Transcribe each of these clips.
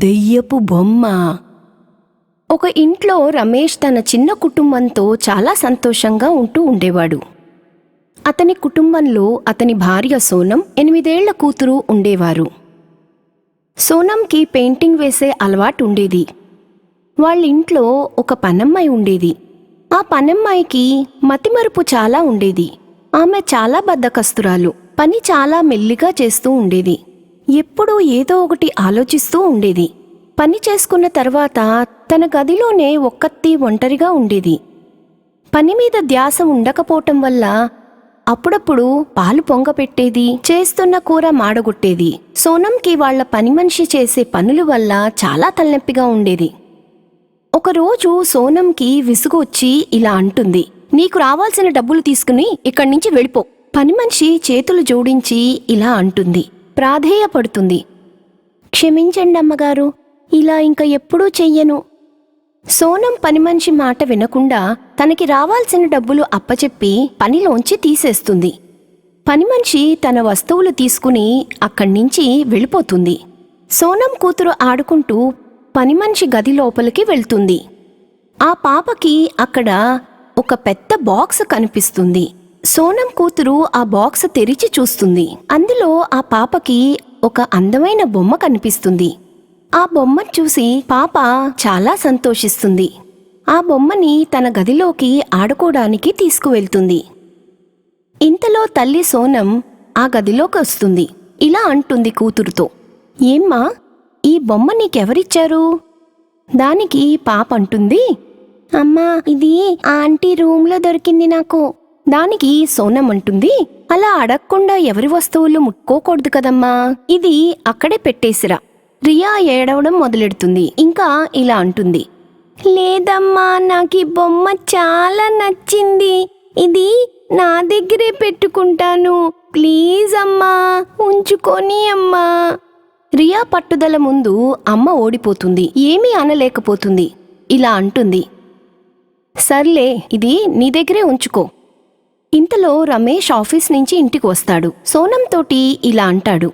దెయ్యపు బొమ్మ. ఒక ఇంట్లో రమేష్ తన చిన్న కుటుంబంతో చాలా సంతోషంగా ఉంటూ ఉండేవాడు. అతని కుటుంబంలో అతని భార్య సోనం, 8 ఏళ్ల కూతురు ఉండేవారు. సోనంకి పెయింటింగ్ వేసే అలవాటు ఉండేది. వాళ్ళింట్లో ఒక పనమ్మాయి ఉండేది. ఆ పనమ్మాయికి మతిమరుపు చాలా ఉండేది. ఆమె చాలా బద్ధకస్తురాలు. పని చాలా మెల్లిగా చేస్తూ ఉండేది. ఎప్పుడూ ఏదో ఒకటి ఆలోచిస్తూ ఉండేది. పని చేసుకున్న తర్వాత తన గదిలోనే ఒక్కత్తి ఒంటరిగా ఉండేది. పని మీద ధ్యాస ఉండకపోవటం వల్ల అప్పుడప్పుడు పాలు పొంగపెట్టేది, చేస్తున్న కూర మాడగొట్టేది. సోనంకి వాళ్ల పని మనిషి చేసే పనుల వల్ల చాలా తలనొప్పిగా ఉండేది. ఒకరోజు సోనంకి విసుగు వచ్చి ఇలా అంటుంది, నీకు రావాల్సిన డబ్బులు తీసుకుని ఇక్కడి నుంచి వెళ్ళిపో. పని మనిషి చేతులు జోడించి ఇలా అంటుంది, ప్రాధేయపడుతుంది. క్షమించండి అమ్మగారు, ఇలా ఇంకా ఎప్పుడూ చెయ్యను. సోనం పని మనిషి మాట వినకుండా తనకి రావాల్సిన డబ్బులు అప్పచెప్పి పనిలోంచి తీసేస్తుంది. పని మనిషి తన వస్తువులు తీసుకుని అక్కడ్నించి వెళ్ళిపోతుంది. సోనం కూతురు ఆడుకుంటూ పని మనిషి గది లోపలికి వెళ్తుంది. ఆ పాపకి అక్కడ ఒక పెద్ద బాక్స్ కనిపిస్తుంది. సోనం కూతురు ఆ బాక్స్ తెరిచి చూస్తుంది. అందులో ఆ పాపకి ఒక అందమైన బొమ్మ కనిపిస్తుంది. ఆ బొమ్మను చూసి పాప చాలా సంతోషిస్తుంది. ఆ బొమ్మని తన గదిలోకి ఆడుకోవడానికి తీసుకువెళ్తుంది. ఇంతలో తల్లి సోనం ఆ గదిలోకి వస్తుంది. ఇలా అంటుంది కూతురుతో, ఏమ్మా, ఈ బొమ్మ నీకెవరిచ్చారు? దానికి పాప అంటుంది, అమ్మా, ఇది ఆంటీ రూమ్లో దొరికింది నాకు. దానికి సోనం అంటుంది, అలా అడగకుండా ఎవరి వస్తువులు ముట్టుకోకూడదు కదమ్మా, ఇది అక్కడే పెట్టేసిరా. రియా ఏడవడం మొదలెడుతుంది. ఇంకా ఇలా అంటుంది, లేదమ్మా, నాకు ఈ బొమ్మ చాలా నచ్చింది. ఇది నా దగ్గరే పెట్టుకుంటాను. ప్లీజ్ అమ్మా, ఉంచుకొని అమ్మా. రియా పట్టుదల ముందు అమ్మ ఓడిపోతుంది. ఏమీ అనలేకపోతుంది. ఇలా అంటుంది, సర్లే, ఇది నీ దగ్గరే ఉంచుకో. ఇంతలో రమేష్ ఆఫీస్ నుంచి ఇంటికి వస్తాడు. సోనం తోటి ఇలా అంటాడు,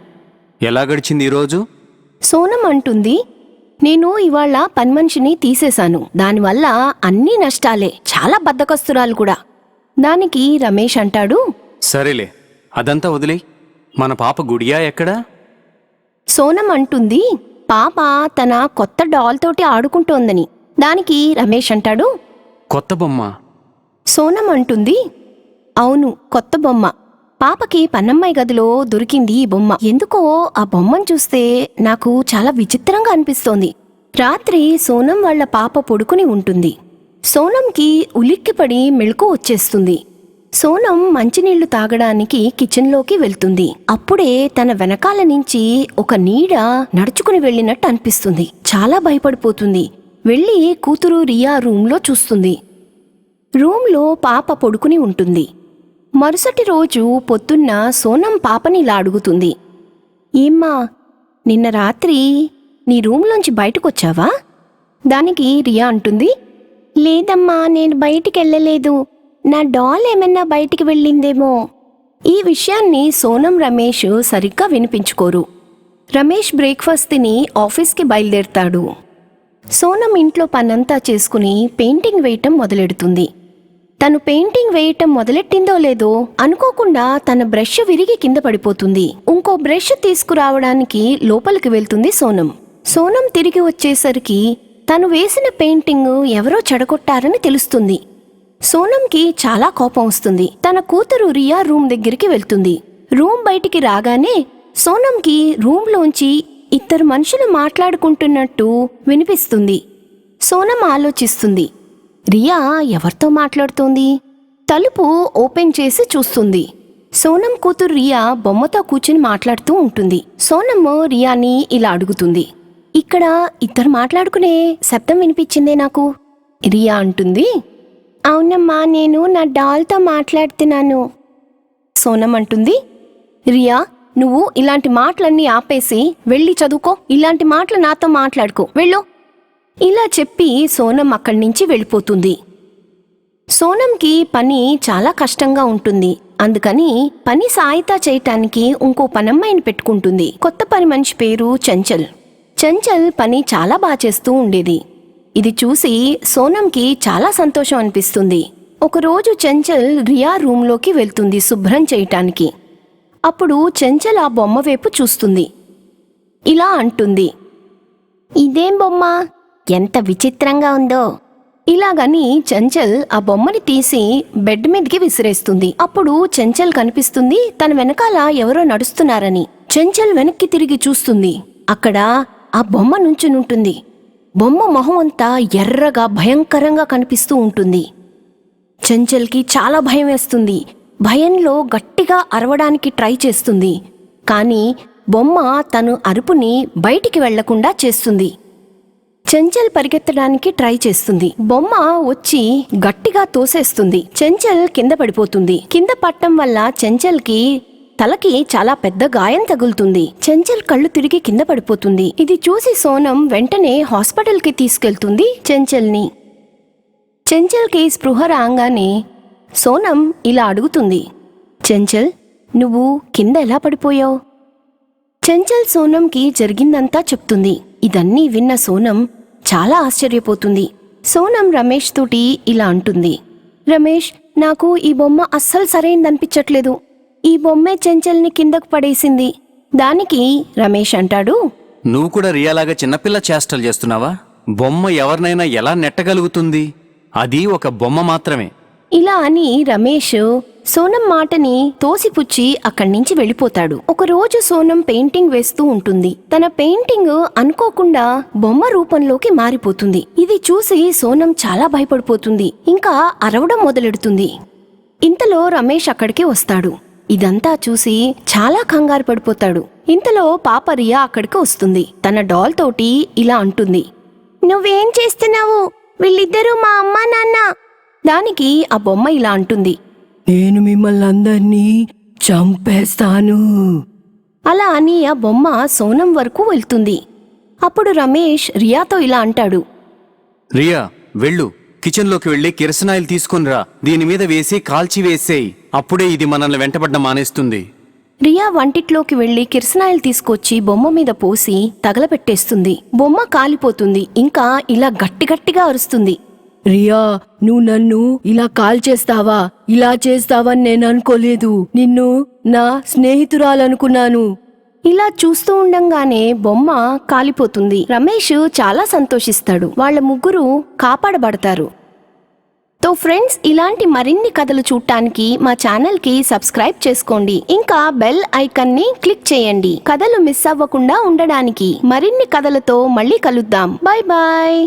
ఎలా గడిచింది ఈరోజు? సోనం అంటుంది, నేను ఇవాళ పని మనిషిని తీసేశాను. దానివల్ల అన్నీ నష్టాలే, చాలా బద్ధకస్తురాలు కూడా. దానికి రమేష్ అంటాడు, సరేలే, అదంతా వదిలేయ్. మన పాప గుడియా ఎక్కడా? సోనం అంటుంది, పాప తన కొత్త డాల్ తోటి ఆడుకుంటోందని. దానికి రమేష్ అంటాడు, కొత్త బొమ్మ? సోనం అంటుంది, అవును, కొత్త బొమ్మ. పాపకి పన్నమ్మాయి గదిలో దొరికింది ఈ బొమ్మ. ఎందుకో ఆ బొమ్మను చూస్తే నాకు చాలా విచిత్రంగా అనిపిస్తోంది. రాత్రి సోనం వాళ్ల పాప పడుకుని ఉంటుంది. సోనంకి ఉలిక్కిపడి మెళుకు వచ్చేస్తుంది. సోనం మంచినీళ్లు తాగడానికి కిచెన్లోకి వెళ్తుంది. అప్పుడే తన వెనకాల నుంచి ఒక నీడ నడుచుకుని వెళ్ళినట్టు అనిపిస్తుంది. చాలా భయపడిపోతుంది. వెళ్ళి కూతురు రియా రూంలో చూస్తుంది. రూంలో పాప పడుకుని ఉంటుంది. మరుసటి రోజు పొద్దున్న సోనం పాపనిలా అడుగుతుంది, ఏమ్మా, నిన్న రాత్రి నీ రూంలోంచి బయటకొచ్చావా? దానికి రియా అంటుంది, లేదమ్మా, నేను బయటికెళ్ళలేదు. నా డాల్ ఏమన్నా బయటికి వెళ్ళిందేమో. ఈ విషయాన్ని సోనం రమేష్ సరిగ్గా వినిపించుకోరు. రమేష్ బ్రేక్ఫాస్ట్ తిని ఆఫీస్కి బయలుదేరతాడు. సోనం ఇంట్లో పనంతా చేసుకుని పెయింటింగ్ వేయటం మొదలెడుతుంది. తను పెయింటింగ్ వేయటం మొదలెట్టిందో లేదో అనుకోకుండా తన బ్రష్ విరిగి కింద పడిపోతుంది. ఇంకో బ్రష్ తీసుకురావడానికి లోపలికి వెళ్తుంది సోనం. సోనం తిరిగి వచ్చేసరికి తను వేసిన పెయింటింగ్ ఎవరో చెడగొట్టారని తెలుస్తుంది. సోనంకి చాలా కోపం వస్తుంది. తన కూతురు రియా రూమ్ దగ్గరికి వెళ్తుంది. రూమ్ బయటికి రాగానే సోనంకి రూమ్లోంచి 2 మనుషులు మాట్లాడుకుంటున్నట్టు వినిపిస్తుంది. సోనం ఆలోచిస్తుంది, రియా ఎవరితో మాట్లాడుతోంది? తలుపు ఓపెన్ చేసి చూస్తుంది. సోనం కూతురు రియా బొమ్మతో కూర్చుని మాట్లాడుతూ ఉంటుంది. సోనమ్మ రియాని ఇలా అడుగుతుంది, ఇక్కడ 2 మాట్లాడుకునే శబ్దం వినిపించిందే నాకు. రియా అంటుంది, అవునమ్మా, నేను నా డాల్తో మాట్లాడుతున్నాను. సోనం అంటుంది, రియా, నువ్వు ఇలాంటి మాటలన్నీ ఆపేసి వెళ్ళి చదువుకో. ఇలాంటి మాటలు నాతో మాట్లాడుకో, వెళ్ళు. ఇలా చెప్పి సోనం అక్కడి నుంచి వెళ్ళిపోతుంది. సోనంకి పని చాలా కష్టంగా ఉంటుంది. అందుకని పని సాయితా చేయటానికి ఇంకో పనమ్మాయిని పెట్టుకుంటుంది. కొత్త పని మనిషి పేరు చంచల్. చంచల్ పని చాలా బాగా చేస్తూ ఉండేది. ఇది చూసి సోనంకి చాలా సంతోషం అనిపిస్తుంది. ఒకరోజు చంచల్ రియా రూంలోకి వెళ్తుంది శుభ్రం చేయటానికి. అప్పుడు చంచల్ ఆ బొమ్మ వైపు చూస్తుంది. ఇలా అంటుంది, ఇదేం బొమ్మ, ఎంత విచిత్రంగా ఉందో. ఇలాగని చంచల్ ఆ బొమ్మని తీసి బెడ్ మీదకి విసిరేస్తుంది. అప్పుడు చంచల్ కనిపిస్తుంది తన వెనకాల ఎవరో నడుస్తున్నారని. చంచల్ వెనక్కి తిరిగి చూస్తుంది. అక్కడ ఆ బొమ్మ నుంచునుంటుంది. బొమ్మ మొహం అంతా ఎర్రగా భయంకరంగా కనిపిస్తూ ఉంటుంది. చంచల్కి చాలా భయం వేస్తుంది. భయంలో గట్టిగా అరవడానికి ట్రై చేస్తుంది. కానీ బొమ్మ తను అరుపుని బయటికి వెళ్లకుండా చేస్తుంది. చంచల్ పరిగెత్తడానికి ట్రై చేస్తుంది. బొమ్మ వచ్చి గట్టిగా తోసేస్తుంది. చంచల్ కింద పడిపోతుంది. కింద పట్టం వల్ల చంచల్కి తలకి చాలా పెద్ద గాయం తగులుతుంది. చంచల్ కళ్ళు తిరిగి కింద పడిపోతుంది. ఇది చూసి సోనం వెంటనే హాస్పిటల్కి తీసుకెళ్తుంది చంచల్ని. చంచల్కి స్పృహ రాగానే సోనం ఇలా అడుగుతుంది, చంచల్, నువ్వు కింద ఎలా పడిపోయావు? చంచల్ సోనంకి జరిగిందంతా చెప్తుంది. ఇదన్నీ విన్న సోనం చాలా ఆశ్చర్యపోతుంది. సోనం రమేష్ తోటి ఇలా అంటుంది, రమేష్, నాకు ఈ బొమ్మ అస్సలు సరైందనిపించట్లేదు. ఈ బొమ్మే చంచల్ని కిందకు పడేసింది. దానికి రమేష్ అంటాడు, నువ్వు కూడా రియాలాగా చిన్నపిల్ల చేష్టలు చేస్తున్నావా? బొమ్మ ఎవరినైనా ఎలా నెట్టగలుగుతుంది? అది ఒక బొమ్మ మాత్రమే. ఇలా అని రమేష్ సోనం మాటని తోసిపుచ్చి అక్కడి నుంచి వెళ్ళిపోతాడు. ఒకరోజు సోనం పెయింటింగ్ వేస్తూ ఉంటుంది. తన పెయింటింగ్ అనుకోకుండా బొమ్మ రూపంలోకి మారిపోతుంది. ఇది చూసి సోనం చాలా భయపడిపోతుంది. ఇంకా అరవడం మొదలెడుతుంది. ఇంతలో రమేష్ అక్కడికి వస్తాడు. ఇదంతా చూసి చాలా కంగారు పడిపోతాడు. ఇంతలో పాప రియా అక్కడికి వస్తుంది. తన డాల్ తోటి ఇలా అంటుంది, నువ్వేం చేస్తున్నావు? వీళ్ళిద్దరూ మా అమ్మా నాన్న. దానికి ఆ బొమ్మ ఇలా అంటుంది, నేను మిమ్మల్ని అందరినీ చంపేస్తాను. అలా అని ఆ బొమ్మ సోనం వరకు వెళ్తుంది. అప్పుడు రమేష్ రియాతో ఇలా అంటాడు, రియా, వెళ్ళు, కిచెన్లోకి వెళ్ళి కిరసనాయిల్ తీసుకునిరా. దీని మీద వేసి కాల్చి వేసేయి. అప్పుడే ఇది మనల్ని వెంటబడ్డం మానేస్తుంది. రియా వంటిట్లోకి వెళ్లి కిరసనాయిల్ తీసుకొచ్చి బొమ్మ మీద పోసి తగలపెట్టేస్తుంది. బొమ్మ కాలిపోతుంది. ఇంకా ఇలా గట్టిగట్టిగా అరుస్తుంది, రియా, నువ్వు నన్ను ఇలా కాల్ చేస్తావా? ఇలా చేస్తావని నేను అనుకోలేదు. నిన్ను నా స్నేహితురాలనుకున్నాను. ఇలా చూస్తూ ఉండంగానే బొమ్మ కాలిపోతుంది. రమేష్ చాలా సంతోషిస్తాడు. వాళ్ళ ముగ్గురు కాపాడబడతారు. తో ఫ్రెండ్స్, ఇలాంటి మరిన్ని కథలు చూడటానికి మా ఛానల్కి సబ్స్క్రైబ్ చేసుకోండి. ఇంకా బెల్ ఐకాన్ని క్లిక్ చేయండి. కథలు మిస్ అవ్వకుండా ఉండడానికి. మరిన్ని కథలతో మళ్ళీ కలుద్దాం. Bye bye.